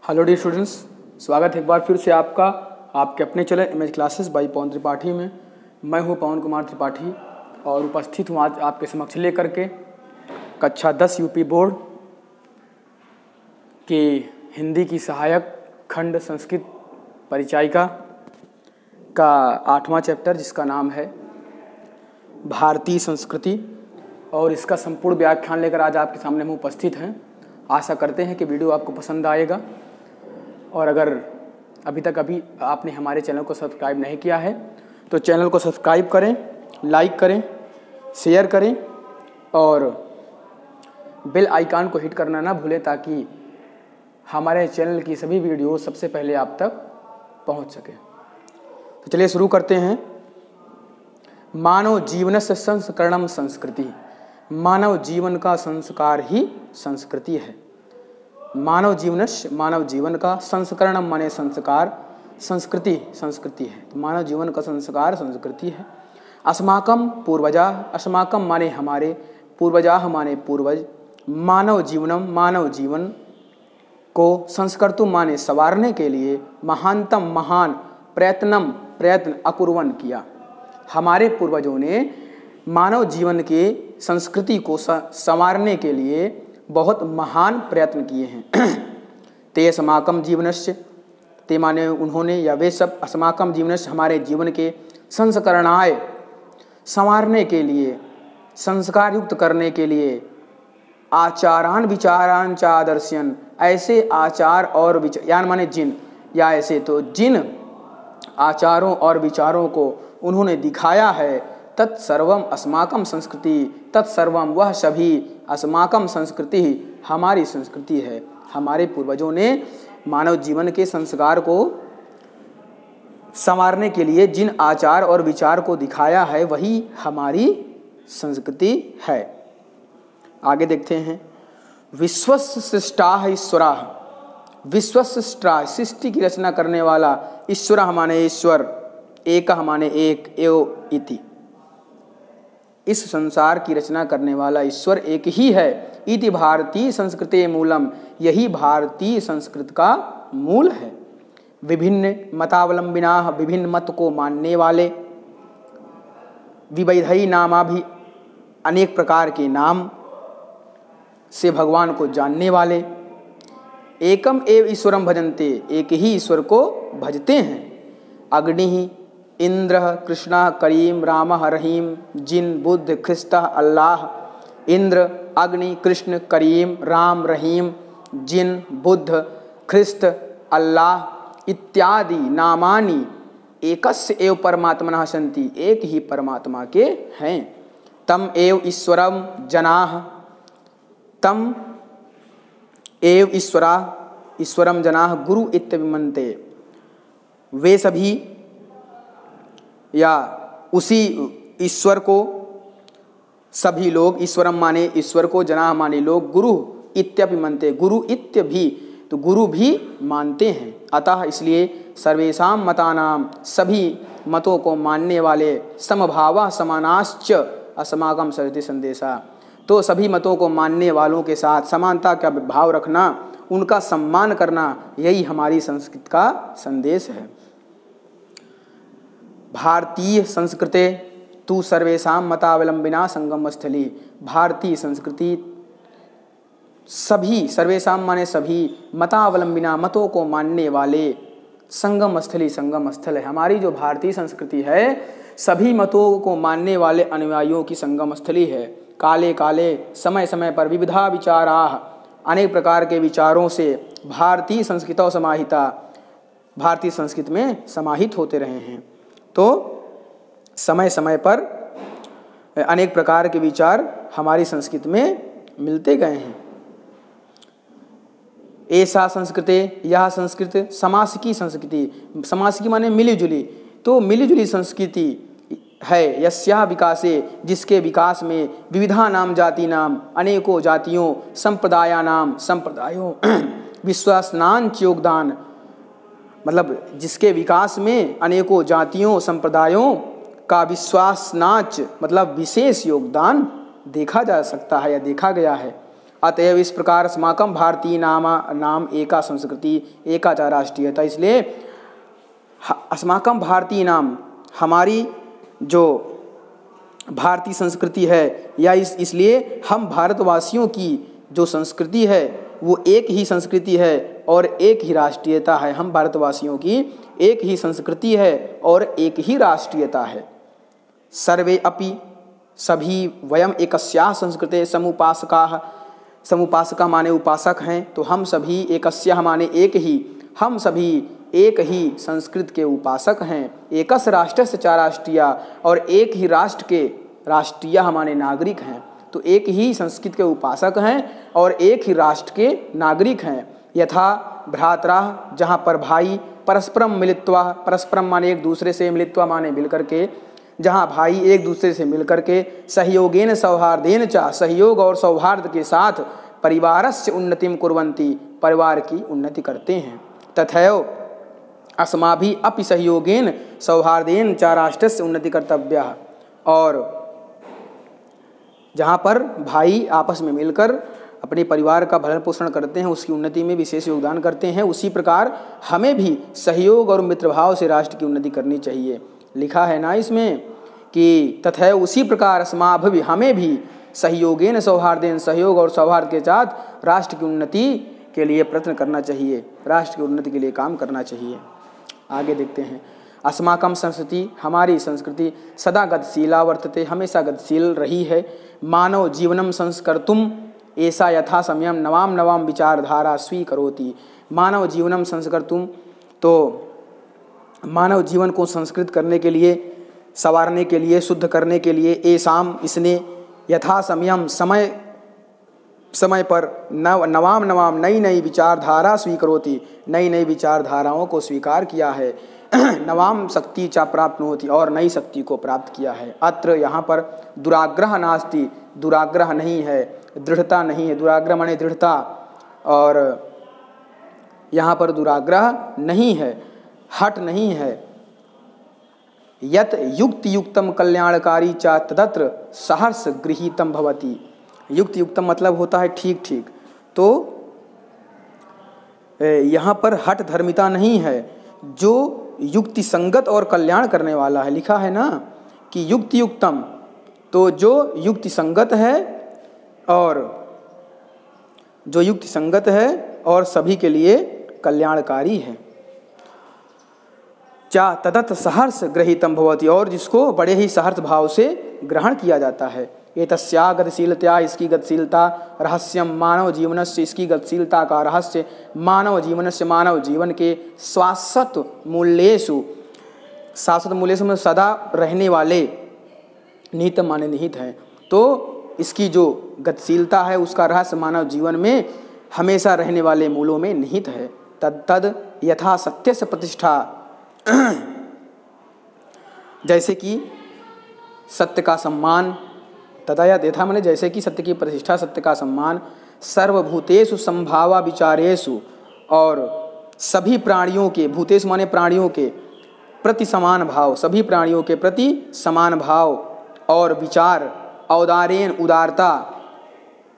Hello dear students, स्वागत है एक बार फिर से आपका आपके अपने चैनल इमेज क्लासेस बाई पवन त्रिपाठी में। मैं हूं पवन कुमार त्रिपाठी और उपस्थित हूं आज आपके समक्ष लेकर के कक्षा 10 यूपी बोर्ड के हिंदी की सहायक खंड संस्कृत परिचायिका का 8वां चैप्टर, जिसका नाम है भारतीय संस्कृति, और इसका संपूर्ण व्याख्यान लेकर आज आपके सामने हम उपस्थित हैं। आशा करते हैं कि वीडियो आपको पसंद आएगा, और अगर अभी तक आपने हमारे चैनल को सब्सक्राइब नहीं किया है तो चैनल को सब्सक्राइब करें, लाइक करें, शेयर करें और बेल आइकन को हिट करना ना भूलें, ताकि हमारे चैनल की सभी वीडियो सबसे पहले आप तक पहुंच सके। तो चलिए शुरू करते हैं। मानव जीवनस्य संस्करणम संस्कृति। मानव जीवन का संस्कार ही संस्कृति है। मानव जीवन का संस्करणम माने संस्कार, संस्कृति संस्कृति है। तो मानव जीवन का संस्कार संस्कृति है। अस्माकं पूर्वजा, अस्माकं माने हमारे, पूर्वजा माने पूर्वज, मानव जीवन को संस्कर्तुं माने संवारने के लिए महान प्रयत्न अकुर्वन् किया। हमारे पूर्वजों ने मानव जीवन के संस्कृति को संवारने के लिए बहुत महान प्रयत्न किए हैं। ते अस्माकं जीवनस्य, ते माने उन्होंने या वे सब, अस्माकं जीवनस्य हमारे जीवन के संस्करणाय संवारने के लिए, संस्कार युक्त करने के लिए, आचारान विचारान च आदर्शन, ऐसे आचार और विचार यान माने जिन, या ऐसे तो जिन आचारों और विचारों को उन्होंने दिखाया है, तत्सर्वम अस्माकं संस्कृति, तत्सर्वम वह सभी, अस्माकं संस्कृति हमारी संस्कृति है। हमारे पूर्वजों ने मानव जीवन के संस्कार को संवारने के लिए जिन आचार और विचार को दिखाया है, वही हमारी संस्कृति है। आगे देखते हैं। विश्वस्य सृष्टाः ईश्वरः। विश्वस्य सृष्टा, सृष्टि की रचना करने वाला, ईश्वरः माने ईश्वर, एकः माने एक, एव इति, इस संसार की रचना करने वाला ईश्वर एक ही है। इति भारतीय संस्कृति मूलम, यही भारतीय संस्कृत का मूल है। विभिन्न मतावलंबिना, विभिन्न मत को मानने वाले, विविधई नामा भी, अनेक प्रकार के नाम से भगवान को जानने वाले, एकम एव ईश्वरम भजन्ते, एक ही ईश्वर को भजते हैं। अग्नि, इंद्र, कृष्ण, करीम, राम, रहीम, जिन, बुद्ध, ख्रिस्त, अल्लाह। इंद्र, अग्नि, कृष्ण, करीम, राम, रहीम, जिन, बुद्ध, ख्रिस्त, अल्लाह इत्यादि नामानि एकस्य एव परमात्मनः सन्ति, एक ही परमात्मा के हैं। तम एव ईश्वरम जनाः, तम एव ईश्वरम जनाः गुरु इत्यभिमन्ते, वे सभी या उसी ईश्वर को सभी लोग, ईश्वरम माने ईश्वर को, जनाः माने लोग, गुरु इत्यभिमन्ते, गुरु इत्य भी तो गुरु भी मानते हैं। अतः इसलिए सर्वेषां मतानां, सभी मतों को मानने वाले, समभावा समानाश्च अस्माकं सरस्वती संदेशा, तो सभी मतों को मानने वालों के साथ समानता का भाव रखना, उनका सम्मान करना, यही हमारी संस्कृत का संदेश है। भारतीय संस्कृते तु सर्वेषां मतावलंबिना संगम स्थली। भारतीय संस्कृति सभी, सर्वेषां माने सभी, मतावलंबिना मतों को मानने वाले, संगम स्थली, संगम स्थल है। हमारी जो भारतीय संस्कृति है, सभी मतों को मानने वाले अनुयायियों की संगम स्थली है। काले काले, समय समय पर, विविधा विचाराः, अनेक प्रकार के विचारों से, भारतीय संस्कृतौ समाहिता, भारतीय संस्कृति में समाहित होते रहे हैं। तो समय समय पर अनेक प्रकार के विचार हमारी संस्कृति में मिलते गए हैं। ऐसा संस्कृते, यह संस्कृत समासिकी संस्कृति, समासिकी माने मिलीजुली, तो मिलीजुली संस्कृति है। यस्याः विकासे, जिसके विकास में, विविधा नाम जाति नाम, अनेकों जातियों, संप्रदायों, विश्वासनांच योगदान, मतलब जिसके विकास में अनेकों जातियों, संप्रदायों का विश्वासनाच मतलब विशेष योगदान देखा जा सकता है या देखा गया है। अतएव इस प्रकार अस्माकं भारतीय नाम एका संस्कृति एका च राष्ट्रीयता। इसलिए अस्माकं भारतीय नाम, हमारी जो भारतीय संस्कृति है, या इसलिए हम भारतवासियों की जो संस्कृति है वो एक ही संस्कृति है और एक ही राष्ट्रीयता है। हम भारतवासियों की एक ही संस्कृति है और एक ही राष्ट्रीयता है। सर्वे अपि, सभी, वयम एकस्याः संस्कृते समुपासकाः, समुपासका माने उपासक हैं, तो हम सभी एकस्याः माने एक ही, हम सभी एक ही संस्कृत के उपासक हैं। एकस राष्ट्रस्य च राष्ट्रीया, और एक ही राष्ट्र के राष्ट्रीय माने नागरिक हैं। तो एक ही संस्कृत के उपासक हैं और एक ही राष्ट्र के नागरिक हैं। यथा भ्रातरः, जहाँ पर भाई, परस्परम मिलित्वा, परस्परम माने एक दूसरे से, मिलित्वा माने मिलकर के, जहाँ भाई एक दूसरे से मिलकर के, सहयोगेन सौहार्देन च, सहयोग और सौहार्द के साथ, परिवारस्य उन्नतिं कुर्वन्ति, परिवार की उन्नति करते हैं। तथैव अस्माभिः अपि सहयोगेन सौहार्देन च राष्ट्रस्य उन्नति कर्तव्या। और जहाँ पर भाई आपस में मिलकर अपने परिवार का भरण पोषण करते हैं, उसकी उन्नति में विशेष योगदान करते हैं, उसी प्रकार हमें भी सहयोग और मित्रभाव से राष्ट्र की उन्नति करनी चाहिए। लिखा है ना इसमें कि तथैव उसी प्रकार अस्माभिः, हमें भी सहयोगेन सौहार्देन, सहयोग और सौहार्द के साथ राष्ट्र की उन्नति के लिए प्रयत्न करना चाहिए, राष्ट्र की उन्नति के लिए काम करना चाहिए। आगे देखते हैं। अस्माकं संस्कृति, हमारी संस्कृति सदा गतिशीला वर्तते, हमेशा गतिशील रही है। मानव जीवनम संस्कर्तुम ऐसा यथा समयम नवाम नवाम विचारधारा स्वीकरोति। मानव जीवनम संस्कर्तुम, तो मानव जीवन को संस्कृत करने के लिए, संवारने के लिए, शुद्ध करने के लिए, ऐसाम, इसने, यथा समयम, समय समय पर, नवाम नवाम, नई नई विचारधारा स्वीकरोति, नई नई विचारधाराओं को स्वीकार किया है। नवाम शक्ति चा प्राप्त होती, और नई शक्ति को प्राप्त किया है। अत्र, यहाँ पर, दुराग्रह नास्ति, दुराग्रह नहीं है, दृढ़ता नहीं है। दुराग्रह माने दृढ़ता, और यहाँ पर दुराग्रह नहीं है, हट नहीं है। यत युक्त युक्तम कल्याणकारी चा तदत्र सहर्ष गृहीतम भवति। युक्त युक्तम मतलब होता है ठीक ठीक, तो यहाँ पर हट धर्मिता नहीं है, जो युक्ति संगत और कल्याण करने वाला है। लिखा है ना कि युक्ति युक्तम, तो जो युक्ति संगत है, और जो युक्ति संगत है और सभी के लिए कल्याणकारी है। चा तदत सहर्ष गृहीतम भवति, और जिसको बड़े ही सहर्ष भाव से ग्रहण किया जाता है। एतस्या गतिशीलता, इसकी गतिशीलता, रहस्यम मानव जीवनस्य, इसकी गतिशीलता का रहस्य, मानव जीवनस्य, मानव जीवन के, शाश्वत मूल्येषु, शाश्वत मूल्येषु में सदा रहने वाले, निहित माने निहित है। तो इसकी जो गतिशीलता है उसका रहस्य मानव जीवन में हमेशा रहने वाले मूलों में निहित है। तद यथा सत्य से प्रतिष्ठा, जैसे कि सत्य का सम्मान, तथा यथा माने जैसे कि सत्य की प्रतिष्ठा, सत्य का सम्मान, सर्वभूतेषु संभावा विचारेषु, और सभी प्राणियों के, भूतेषु माने प्राणियों के प्रति समान भाव, सभी प्राणियों के प्रति समान भाव और विचार, औदारेण उदारता,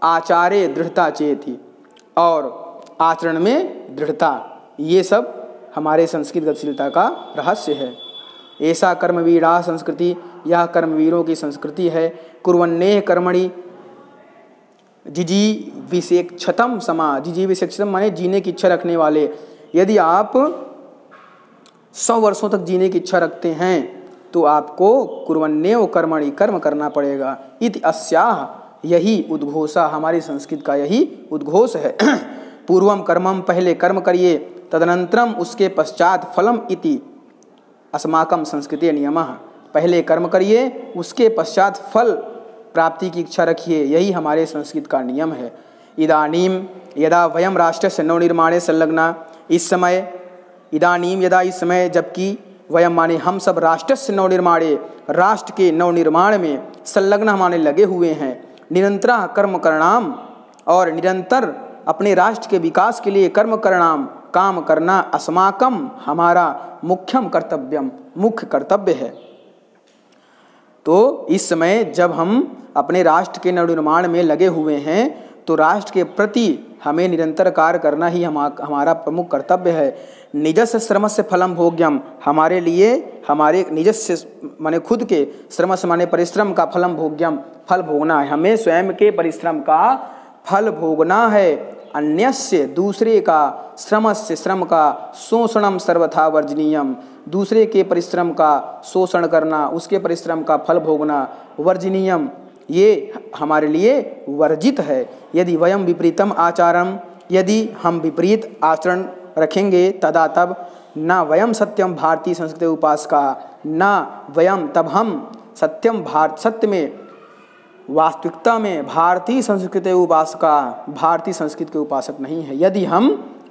आचारे दृढ़ता चेति, और आचरण में दृढ़ता, ये सब हमारे संस्कृत गतिशीलता का रहस्य है। ऐसा कर्मवीरा संस्कृति, यह कर्मवीरों की संस्कृति है। कुर्वन्नेह कर्मणि जिजीविषेक्षतम समा, जिजीविषेक्षतम माने जीने की इच्छा रखने वाले। यदि आप 100 वर्षों तक जीने की इच्छा रखते हैं तो आपको कुर्वन्नेह कर्मणि, कर्म करना पड़ेगा। इति अस्याह, यही उद्घोषा, हमारी संस्कृत का यही उद्घोष है। पूर्वम कर्मम, पहले कर्म करिए, तदनंतरम, उसके पश्चात, फलम इति अस्माकं संस्कृति नियमः, पहले कर्म करिए, उसके पश्चात फल प्राप्ति की इच्छा रखिए, यही हमारे संस्कृत का नियम है। इदानीम यदा वयम राष्ट्रस्य नवनिर्माणे संलग्ना, इस समय, इदानीम यदा, इस समय, जबकि, वयम माने हम सब, राष्ट्रस्य नवनिर्माणे, राष्ट्र के नवनिर्माण में, संलग्न माने लगे हुए हैं, निरंतर कर्म करणाम, और निरंतर अपने राष्ट्र के विकास के लिए कर्म करणाम, काम करना, अस्माकम, हमारा, मुख्यम कर्तव्यम, मुख्य कर्तव्य है। तो इस समय जब हम अपने राष्ट्र के नवनिर्माण में लगे हुए हैं तो राष्ट्र के प्रति हमें निरंतर कार्य करना ही हमारा प्रमुख कर्तव्य है। निजस्य श्रमस्य फलम भोग्यम, हमारे लिए हमारे निजस्य माने खुद के, श्रमस्य माने परिश्रम का, फलम भोग्यम फल भोगना है। हमें स्वयं के परिश्रम का फल भोगना है। अन्यस्य दूसरे का, श्रमस्य श्रम का, शोषणम सर्वथा वर्जनीयम, दूसरे के परिश्रम का शोषण करना, उसके परिश्रम का फल भोगना वर्जनीयम, ये हमारे लिए वर्जित है। यदि वयम विपरीतम आचारम, यदि हम विपरीत आचरण रखेंगे तदा तब न वयम सत्यम भारतीय संस्कृति उपासका, न वयम तब हम सत्यम सत्य में, वास्तविकता में भारतीय संस्कृति उपासका, भारतीय संस्कृति के उपासक नहीं है। यदि हम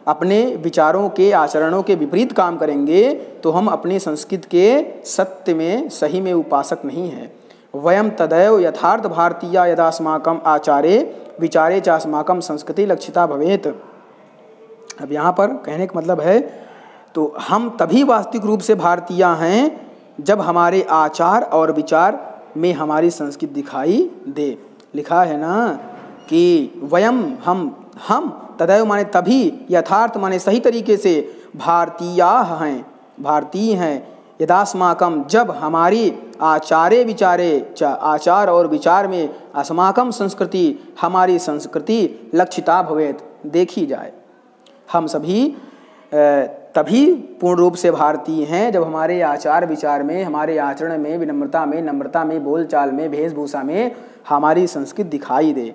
अपने विचारों के, आचरणों के विपरीत काम करेंगे तो हम अपनी संस्कृति के सत्य में, सही में उपासक नहीं हैं। वयम तदैव यथार्थ भारतीय यदास्माकम आचारे विचारे चास्माकम संस्कृति लक्षिता भवेत। अब यहाँ पर कहने का मतलब है, तो हम तभी वास्तविक रूप से भारतीय हैं जब हमारे आचार और विचार में हमारी संस्कृति दिखाई दे। लिखा है ना कि वयम हम तदैव माने तभी, यथार्थ माने सही तरीके से, भारतीय हैं, भारतीय हैं, यदास्माकम जब हमारी आचारे विचारे, आचार और विचार में, अस्माकम संस्कृति हमारी संस्कृति लक्षिता भवेत देखी जाए। हम सभी तभी पूर्ण रूप से भारतीय हैं जब हमारे आचार विचार में, हमारे आचरण में, विनम्रता में, नम्रता में, बोलचाल में, वेशभूषा में हमारी संस्कृति दिखाई दे।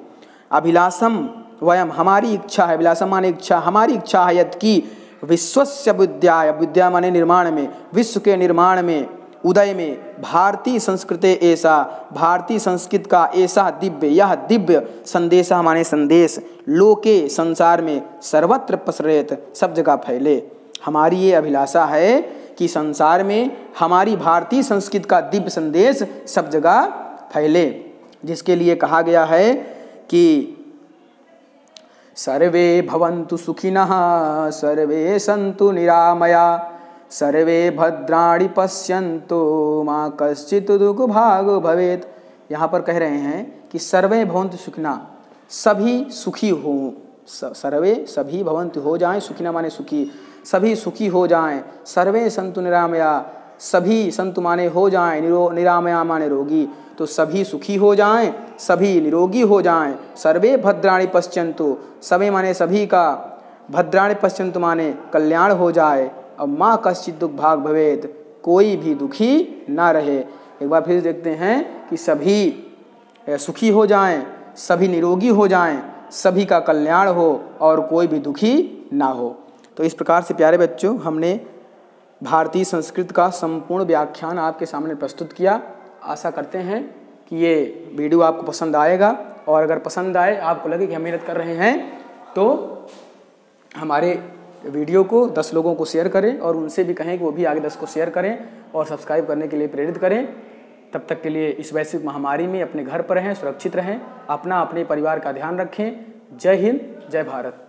अभिलाषम वयम, हमारी इच्छा है, अभिलाषम माने इच्छा, हमारी इच्छा है यत् की विश्वस्य विद्याय, विद्या माने निर्माण में, विश्व के निर्माण में, उदय में, भारतीय संस्कृति ऐसा, भारतीय संस्कृति का ऐसा दिव्य, यह दिव्य संदेश माने संदेश, लोके संसार में, सर्वत्र प्रसरेत सब जगह फैले। हमारी ये अभिलाषा है कि संसार में हमारी भारतीय संस्कृति का दिव्य संदेश सब जगह फैले, जिसके लिए कहा गया है कि सर्वे भवन्तु सुखिनः, सर्वे सन्तु निरामया, सर्वे भद्राणि पश्यन्तु मा कश्चित् दुःखभाग् भवेत्। यहाँ पर कह रहे हैं कि सर्वे भवन्तु सुखिनः, सभी सुखी हो, सर्वे सभी भवन्तु हो जाएं, सुखिनः माने सुखी, सभी सुखी हो जाएं, सर्वे सन्तु निरामया, सभी संतु माने हो जाएं, निरामया माने रोगी, तो सभी सुखी हो जाएं, सभी निरोगी हो जाएं, सर्वे भद्राणि पश्यन्तु, सभी माने सभी का, भद्राणि पश्यन्तु माने कल्याण हो जाए, और माँ कश्चित् दुःखभाग् भवेत्, कोई भी दुखी ना रहे। एक बार फिर देखते हैं कि सभी सुखी हो जाएं, सभी निरोगी हो जाएं, सभी का कल्याण हो और कोई भी दुखी ना हो। तो इस प्रकार से प्यारे बच्चों, हमने भारतीय संस्कृति का संपूर्ण व्याख्यान आपके सामने प्रस्तुत किया। आशा करते हैं कि ये वीडियो आपको पसंद आएगा, और अगर पसंद आए, आपको लगे कि हम मेहनत कर रहे हैं, तो हमारे वीडियो को 10 लोगों को शेयर करें और उनसे भी कहें कि वो भी आगे 10 को शेयर करें और सब्सक्राइब करने के लिए प्रेरित करें। तब तक के लिए इस वैश्विक महामारी में अपने घर पर रहें, सुरक्षित रहें, अपने परिवार का ध्यान रखें। जय हिंद, जय भारत।